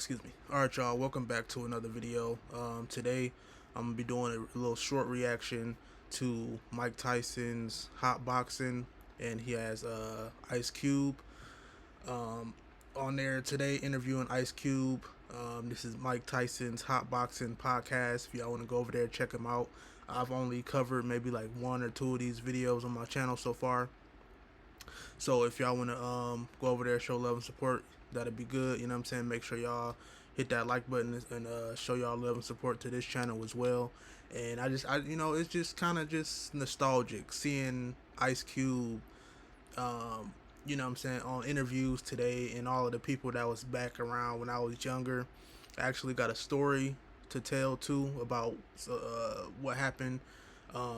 Excuse me. All right, y'all. Welcome back to another video. Today, I'm gonna be doing a little short reaction to Mike Tyson's hot boxing, and he has Ice Cube on there today interviewing Ice Cube. This is Mike Tyson's hot boxing podcast. If y'all want to go over there, check him out. I've only covered maybe like one or two of these videos on my channel so far. So if y'all want to go over there, show love and support, that'd be good. You know what I'm saying? Make sure y'all hit that like button and show y'all love and support to this channel as well. And it's just kind of just nostalgic seeing Ice Cube, you know what I'm saying, on interviews today, and all of the people that was back around when I was younger. I actually got a story to tell too about what happened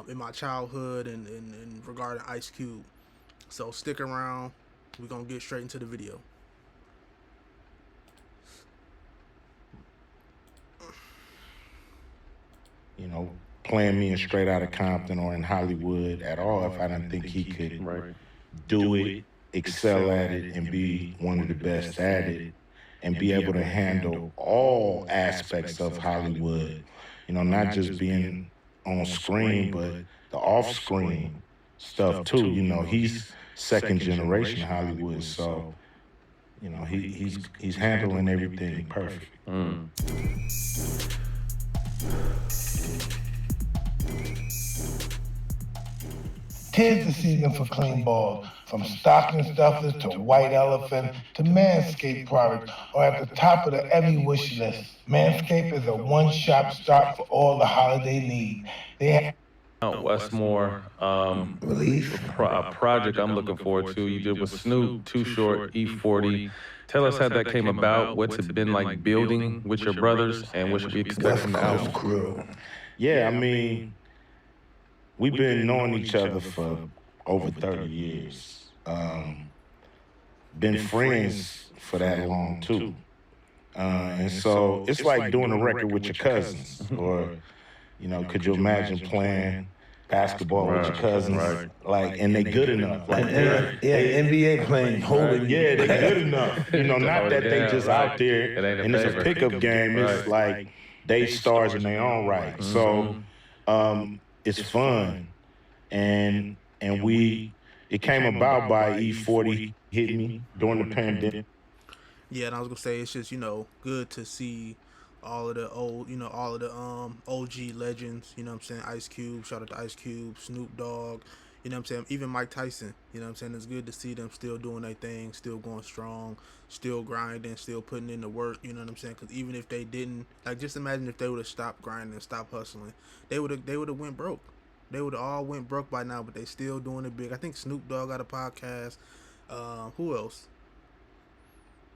in my childhood and regarding Ice Cube. So stick around. We're going to get straight into the video. Playing me in Straight Outta Compton or in Hollywood at all if I didn't think he could do it, excel at it, and be one of the best at it, and be able to handle all aspects of Hollywood. Not just being on screen, but the off-screen stuff too. He's second generation Hollywood, so he's handling everything perfect. Tis the season for clean balls, from stocking stuffers to white elephant to Manscaped products are at the top of the every wish list. Manscaped is a one-shop stop for all the holiday needs. They have Westmore, release a project I'm looking forward to. You did with Snoop, Too Short, E40. Tell us how that came about. What's it been like building with your brothers, and what should we expect from the album? crew. Yeah, we've been knowing each other for over 30 years. Been friends for that long, too. And so it's like doing a record with your cousins. Or, could you imagine playing basketball with your cousins? And they good enough. NBA playing, holding. Yeah, they good enough. Not that they just out there and it's a pickup game. It's like they stars in their own right. So it's fun. And it came about by E40 hitting me during the pandemic. Yeah, and I was gonna say it's just good to see all of the old, all of the OG legends. You know what I'm saying? Ice Cube, shout out to Ice Cube, Snoop Dogg. You know what I'm saying? Even Mike Tyson. You know what I'm saying? It's good to see them still doing their thing, still going strong, still grinding, still putting in the work. You know what I'm saying? Because even if they didn't, just imagine if they would have stopped grinding, stopped hustling, they would have went broke. They would have all went broke by now, but they still doing it big. I think Snoop Dogg got a podcast. Who else?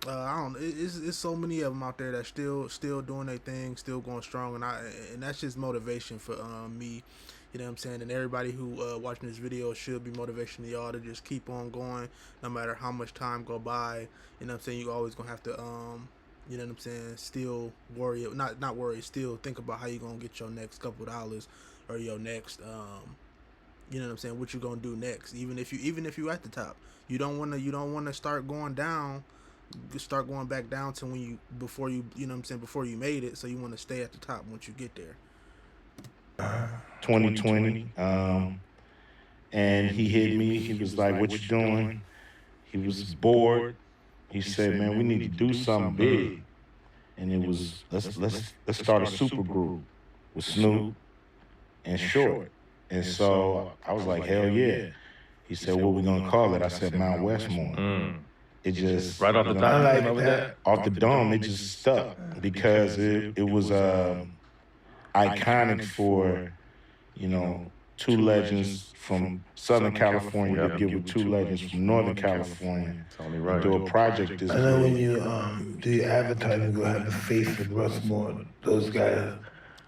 I don't. It's so many of them out there that still doing their thing, still going strong, and that's just motivation for me. You know what I'm saying? And everybody who watching this video should be motivation to y'all to just keep on going, no matter how much time go by. You know what I'm saying? You always gonna have to you know what I'm saying, still worry, not worry, still think about how you gonna get your next couple dollars or your next you know what I'm saying, what you gonna do next. Even if you at the top, you don't wanna start going down, start going back down to before you know what I'm saying, before you made it. So you wanna stay at the top once you get there. 2020, and he hit me. He was like, "What you doing?" He was bored. He said, "Man, we need to do something big." And it was let's start a super group with Snoop and Short. And so I was like, hell yeah. He said, what we gonna call it? I said, Mount Westmore. It just Right off the top, off the dome, it just stuck because it was iconic for two legends from Southern California to get with two legends from Northern California. Tony right. Do a project this I know when big. you do your advertising, you'll have the face of Russmore. Those guys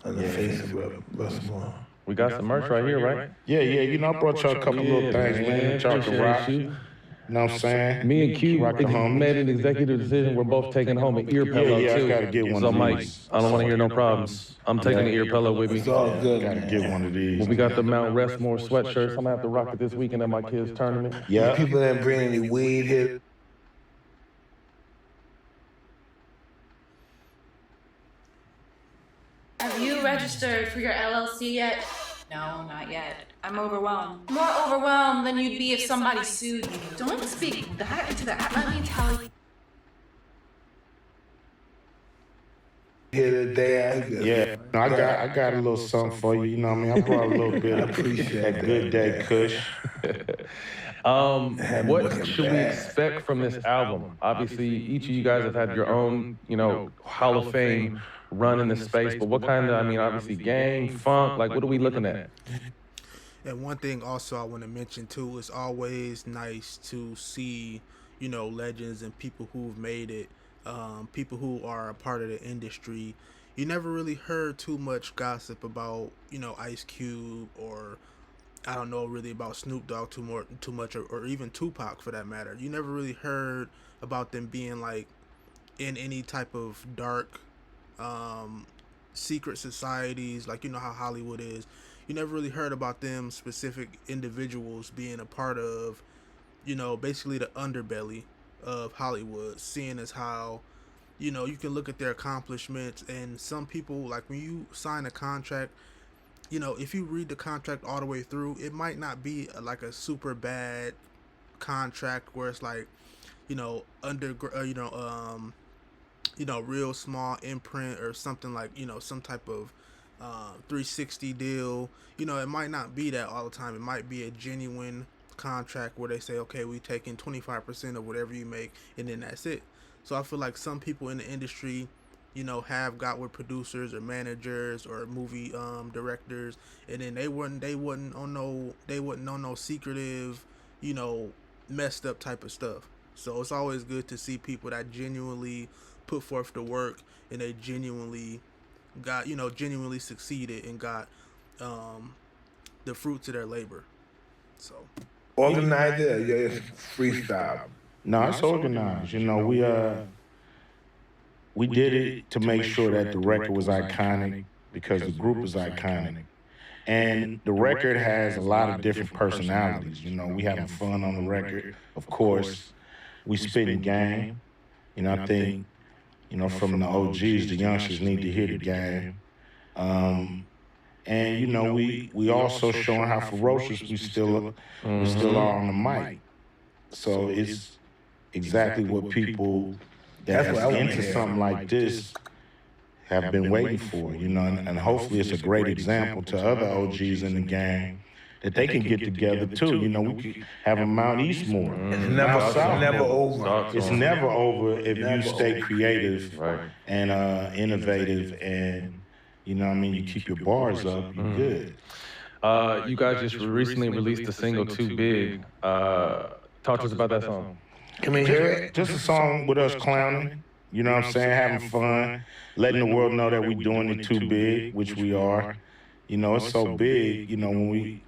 on the face of Russmore. We got some merch right here, right? Yeah. I brought y'all a couple little things, man. Y'all can rock. You know what I'm saying? Me and Q made an executive decision. We're both taking home an ear pillow too. I gotta get one so of Mike, these. I don't want to hear no problems. I'm taking the ear pillow with me. It's all good. Gotta get one of these. Well, we got the Mount Westmore sweatshirts. I'm gonna have to rock it this weekend at my kids' tournament. Yeah. People that bring any weed here. for your LLC yet? No, not yet. I'm overwhelmed. More overwhelmed than you'd be if somebody sued you. Don't speak that into the app. Let me tell you. Here today, Yeah, no, I got a little something for you. You know what I mean? I brought a little bit I of appreciate that good day Kush. What should we expect from this album? Obviously, each of you guys have had your own, Hall of Fame run in this space. But what kind of, obviously, gang, funk, like, what are we looking at? And one thing also I want to mention too, it's always nice to see, legends and people who've made it, people who are a part of the industry. You never really heard too much gossip about, Ice Cube, or I don't know really about Snoop Dogg too much, or even Tupac for that matter. You never really heard about them being like in any type of dark um, secret societies, like how Hollywood is. You never really heard about them specific individuals being a part of, basically the underbelly of Hollywood, seeing as how, you can look at their accomplishments, and some people, like when you sign a contract, if you read the contract all the way through, it might not be like a super bad contract where it's like, under, real small imprint or something like, some type of 360 deal. It might not be that all the time. It might be a genuine contract where they say, okay, we taking 25% of whatever you make, and then that's it. So I feel like some people in the industry, have got with producers or managers or movie directors, and then they wasn't on no secretive, messed up type of stuff. So it's always good to see people that genuinely put forth the work, and they genuinely succeeded and got the fruits of their labor. So organized it, yeah, it's freestyle. No, it's organized. We did it to make sure that the record was iconic because the group is iconic. And the record has a lot of different personalities. We having fun on the record, of course. We spitting game. I think, from the OGs, the youngsters need to hear the game. And we also showing how ferocious we still are on the mic. So it's exactly what people that's into something like this have been waiting for, and hopefully it's a great example to other OGs in the game that they can get together too. We could have a Mount Eastmore. It's never over. It's never over if you stay creative and innovative, and you keep your bars up, you're good. You guys just recently released the single "Too Big." Talk to us about that song. Can we hear it? Just a song with us clowning, what I'm saying, having fun, letting the world know that we're doing it too big, which we are. It's so big, when we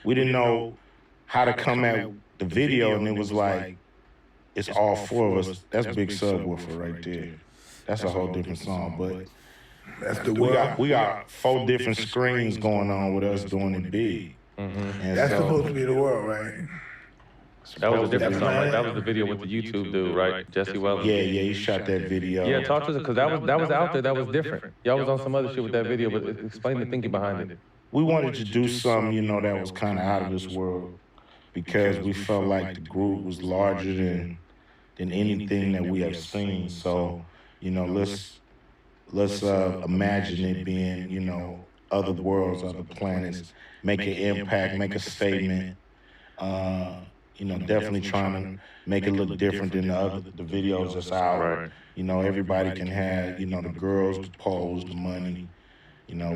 didn't know how to come at the video, and it was like, it's all four of us. That's big subwoofer right there. That's a whole different song, but that's the world. We got 4 different screens going on with us doing it big. And that's supposed to be the world, right? That was a different song, right? That was the video with the YouTube dude, right? Jesse Wells. Yeah, he shot that video. Yeah, talk to us, because that was out there. That was different. Y'all was on some other shit with that video, but explain the thinking behind it. We wanted to do something, that was kind of out of this world, because we felt like the group was larger than anything that we have seen. So, let's imagine it being, other worlds, other planets, make an impact, make a statement. Definitely trying to make it look different than the videos that's out. Right. Everybody can have, the girls, the poles, the money,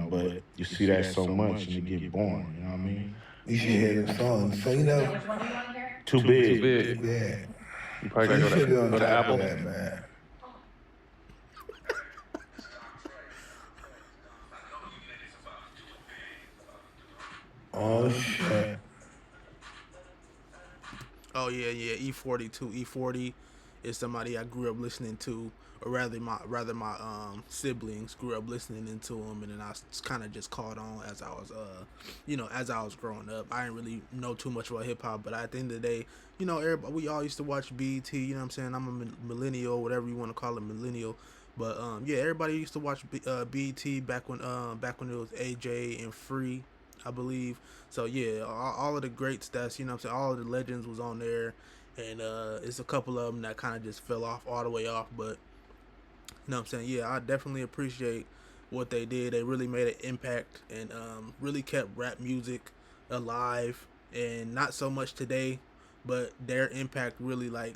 but you see that so much and you get boring, you know what I mean? You should hear the song. So, Too big. Too big. Yeah. You probably You got should be on to top Apple. of that, man. Oh, shit. Oh yeah, E40 too. E40 is somebody I grew up listening to, or rather my siblings grew up listening into him, and then I kind of just caught on as I was as I was growing up. I didn't really know too much about hip hop, but at the end of the day, everybody, we all used to watch BET. You know what I'm saying? I'm a millennial, whatever you want to call it, millennial. But yeah, everybody used to watch BT back when it was AJ and Free, I believe. So yeah, all of the greats that's you know what I'm saying, all of the legends was on there, and it's a couple of them that kind of just fell off all the way off. But you know what I'm saying, yeah, I definitely appreciate what they did. They really made an impact and really kept rap music alive, and not so much today, but their impact really like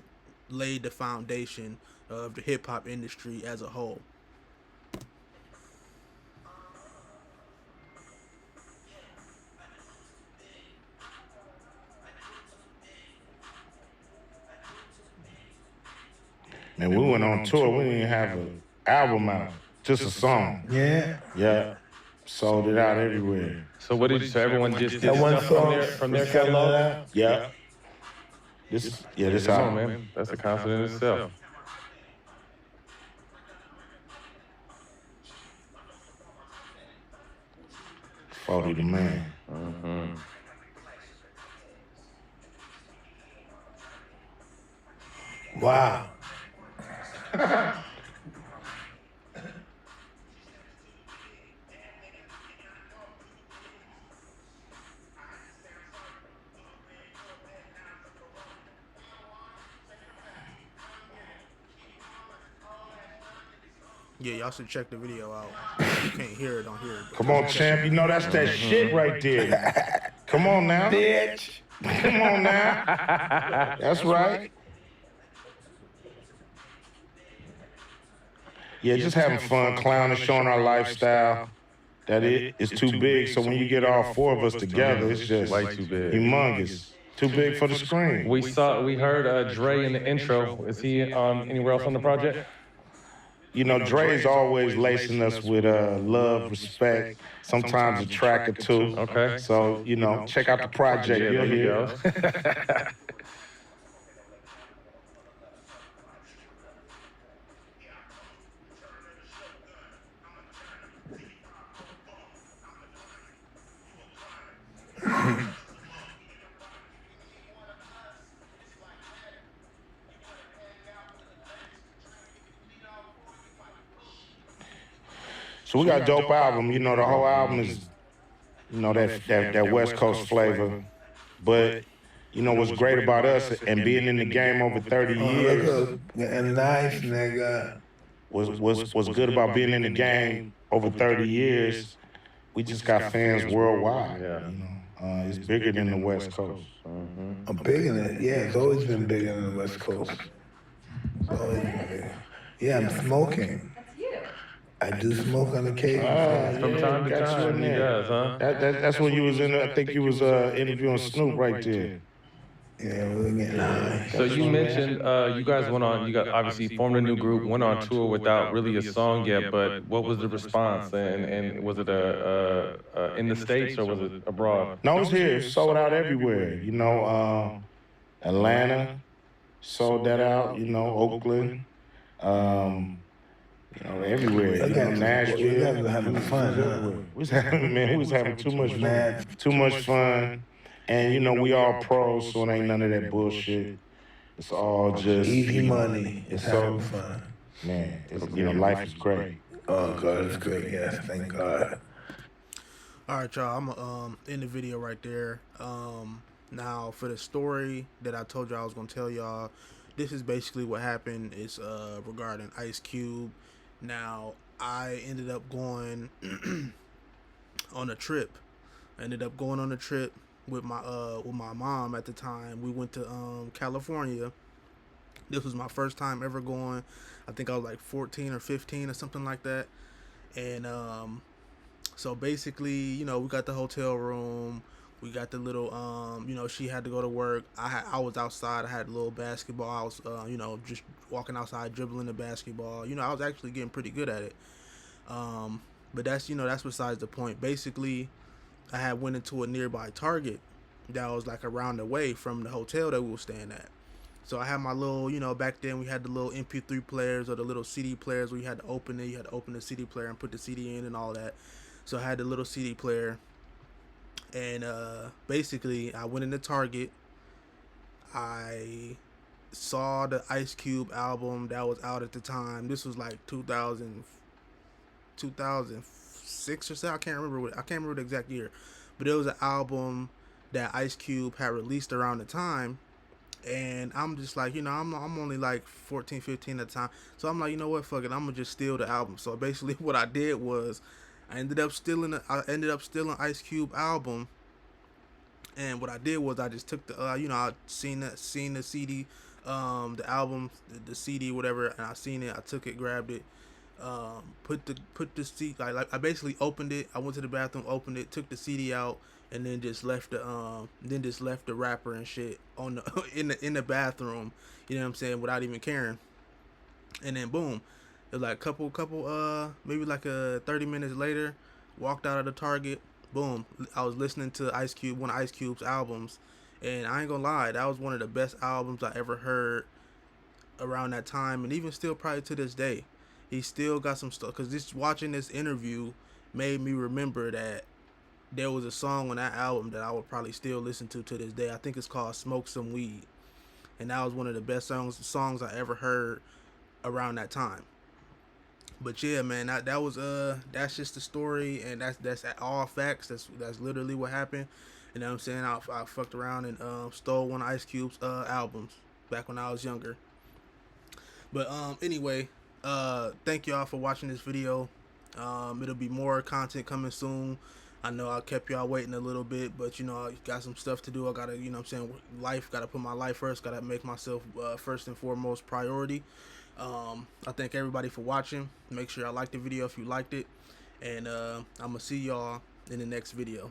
laid the foundation of the hip hop industry as a whole. Man, we went on tour. We didn't even have an album out, just a song. Yeah. Yeah, sold it out everywhere. So what did you? So everyone just did That one stuff from song their was selling it catalog. out. Yeah, this Come on, album. man. That's a concert in itself. Forty the man. Mm-hmm. Wow. Yeah, y'all should check the video out. You can't hear it on here. Come on, champ. You know that's that shit right there. Come on now. Bitch. Come on now. That's right. Yeah, just having fun, clowning, showing our lifestyle. That it is too big. So when you get all four of us together, it's just Way too big. humongous. Too big for the screen. We heard Dre in the intro. Is he anywhere else on the project? You know, Dre's always lacing us with love, respect, sometimes a track or two. Okay. So, you know, check out the project. Yeah, You'll there you hear. go. So we got a dope album. You know, the whole album is, you know, that West Coast flavor. But, you know, what's great about us and being in the game over 30 years And nice, nigga. what's good about being in the game over 30 years, we just got fans worldwide. Yeah. You know, it's bigger than the West Coast. I'm big in it. Yeah, it's always been bigger than the West Coast. It's always been bigger. Yeah, I'm smoking. I do smoke on occasion. From time to got you time, in he there. does, huh? That's when you was in. I think you was interviewing Snoop right there. Yeah, we're getting high. So you mentioned you guys went on. You got obviously formed a new group, went on tour without really a song yet. But what was the response? And was it in the States or was it abroad? No, it's here. It's sold out everywhere. You know, Atlanta sold that out. You know, Oakland. You know, everywhere. You know, Nashville. We guys were having fun, huh? We was having, man, we was having too much fun. Mad. Too much fun. And, you know, we all pros, so it ain't none of that bullshit. It's all just Easy money. It's so- having fun. Man, you know, life is great. Oh, God, it's great. Yes, thank God. All right, y'all. I'm gonna end the video right there. Now for the story that I told y'all I was gonna tell y'all, this is basically what happened. It's regarding Ice Cube. Now I ended up going on a trip. I ended up going on a trip with my mom at the time. We went to California. This was my first time ever going. I think I was like 14 or 15 or something like that. And so basically, you know, we got the hotel room. We got the little, you know, she had to go to work. I was outside. I had a little basketball. I was, you know, just walking outside, dribbling the basketball. You know, I was actually getting pretty good at it. But that's, you know, that's besides the point. Basically, I had went into a nearby Target that was like around the way from the hotel that we were staying at. So I had my little, you know, back then we had the little MP3 players or the little CD players where you had to open it. You had to open the CD player and put the CD in and all that. So I had the little CD player. And basically, I went into Target. I saw the Ice Cube album that was out at the time. This was like 2006 or so. I can't remember the exact year, but it was an album that Ice Cube had released around the time. And I'm just like, I'm only like 14, 15 at the time. So I'm like, you know what, fuck it, I'm gonna just steal the album. So basically what I did was I ended up stealing Ice Cube album. And what I did was I just took the I seen the CD, the album, the CD, whatever, and I seen it. I took it, grabbed it, put the CD, like I basically opened it. I went to the bathroom, opened it, took the CD out, and then just left the wrapper and shit on the in the bathroom. You know what I'm saying? Without even caring. And then boom, it was like maybe like 30 minutes later, walked out of the Target. Boom, I was listening to Ice Cube, one of Ice Cube's albums, and I ain't gonna lie, that was one of the best albums I ever heard around that time, and even still probably to this day. He still got some stuff, because just watching this interview made me remember that there was a song on that album that I would probably still listen to this day. I think it's called "Smoke Some Weed," and that was one of the best songs I ever heard around that time. But yeah, man, that was that's just the story, and that's all facts. That's literally what happened. You know what I'm saying? I fucked around and stole one of Ice Cube's albums back when I was younger. But anyway, thank y'all for watching this video. It'll be more content coming soon. I know I kept y'all waiting a little bit, but I got some stuff to do. I gotta, what I'm saying, life, gotta put my life first. Gotta make myself first and foremost priority. I thank everybody for watching. Make sure y'all like the video if you liked it, and I'm gonna see y'all in the next video.